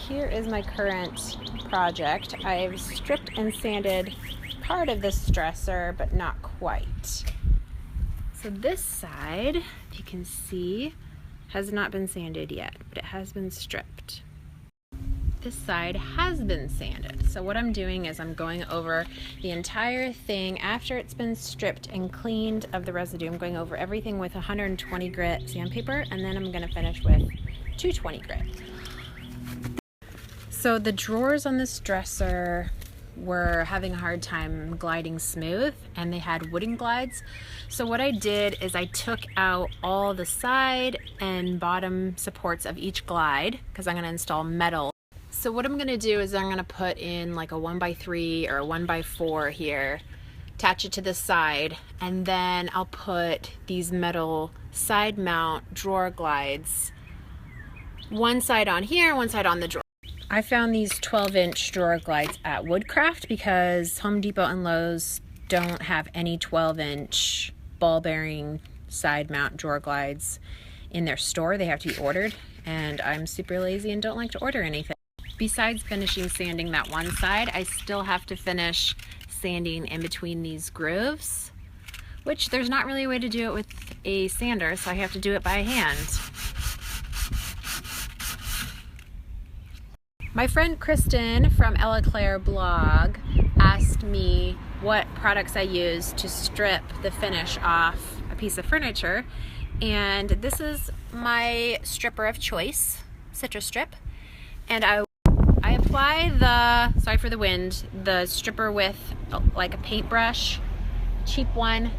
here is my current project. I've stripped and sanded part of this dresser, but not quite. So this side, if you can see, has not been sanded yet, but it has been stripped. This side has been sanded. So what I'm doing is I'm going over the entire thing after it's been stripped and cleaned of the residue. I'm going over everything with 120 grit sandpaper, and then I'm gonna finish with 220 grit. So the drawers on this dresser were having a hard time gliding smooth, and they had wooden glides. So what I did is I took out all the side and bottom supports of each glide because I'm gonna install metal. So what I'm gonna do is I'm gonna put in like a 1x3 or a 1x4 here, attach it to the side, and then I'll put these metal side mount drawer glides, one side on here, one side on the drawer. I found these 12-inch drawer glides at Woodcraft because Home Depot and Lowe's don't have any 12-inch ball bearing side mount drawer glides in their store. They have to be ordered, and I'm super lazy and don't like to order anything. Besides finishing sanding that one side, I still have to finish sanding in between these grooves, which there's not really a way to do it with a sander, so I have to do it by hand. My friend Kristen from Ella Claire blog asked me what products I use to strip the finish off a piece of furniture, and this is my stripper of choice, Citrus Strip, and I apply the, sorry for the wind, the stripper with like a paintbrush, cheap one,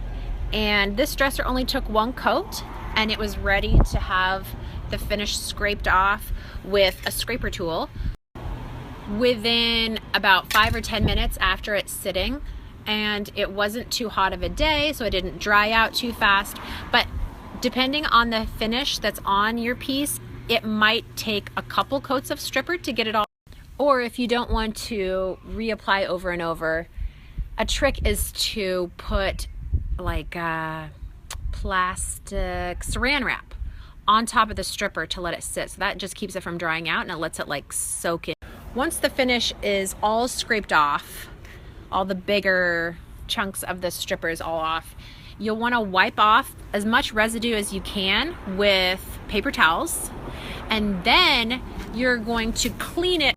and this dresser only took one coat and it was ready to have the finish scraped off with a scraper tool within about 5 or 10 minutes after it's sitting. And it wasn't too hot of a day, so it didn't dry out too fast, but depending on the finish that's on your piece, it might take a couple coats of stripper to get it all. Or if you don't want to reapply over and over, a trick is to put like plastic saran wrap on top of the stripper to let it sit. So that just keeps it from drying out and it lets it like soak in. Once the finish is all scraped off, all the bigger chunks of the stripper is all off, you'll want to wipe off as much residue as you can with paper towels, and then you're going to clean it.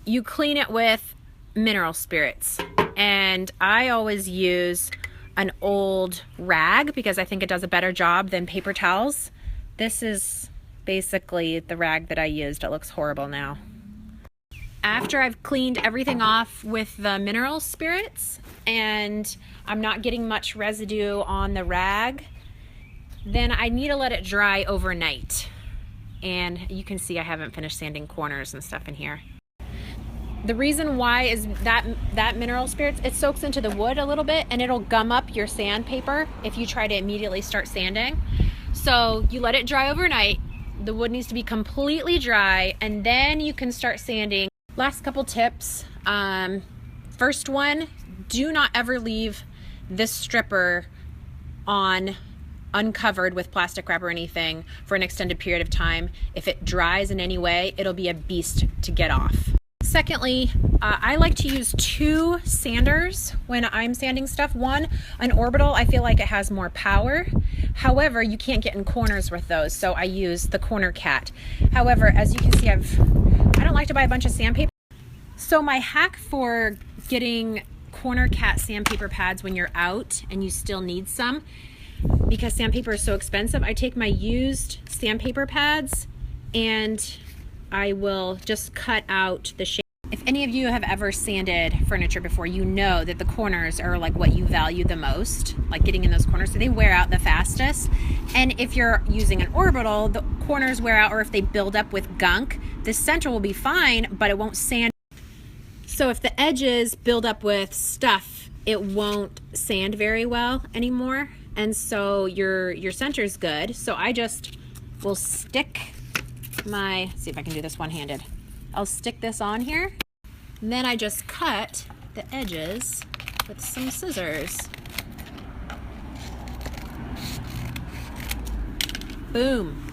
You clean it with mineral spirits, and I always use an old rag because I think it does a better job than paper towels. This is basically the rag that I used. It looks horrible now. After I've cleaned everything off with the mineral spirits and I'm not getting much residue on the rag, then I need to let it dry overnight. And you can see I haven't finished sanding corners and stuff in here. The reason why is that mineral spirits, it soaks into the wood a little bit and it'll gum up your sandpaper if you try to immediately start sanding. So you let it dry overnight. The wood needs to be completely dry, and then you can start sanding. Last couple tips. First one, do not ever leave this stripper on uncovered with plastic wrap or anything for an extended period of time. If it dries in any way, it'll be a beast to get off. Secondly, I like to use 2 sanders when I'm sanding stuff. One, an orbital, I feel like it has more power. However, you can't get in corners with those, so I use the Corner Cat. However, as you can see, I don't like to buy a bunch of sandpaper. So my hack for getting Corner Cat sandpaper pads when you're out and you still need some, because sandpaper is so expensive, I take my used sandpaper pads and I will just cut out the shape. If any of you have ever sanded furniture before, you know that the corners are like what you value the most, like getting in those corners, so they wear out the fastest. And if you're using an orbital, the corners wear out, or if they build up with gunk, the center will be fine, but it won't sand. So if the edges build up with stuff, it won't sand very well anymore, and so your center's good. So I just will stick my, see if I can do this one-handed. I'll stick this on here, and then I just cut the edges with some scissors. Boom.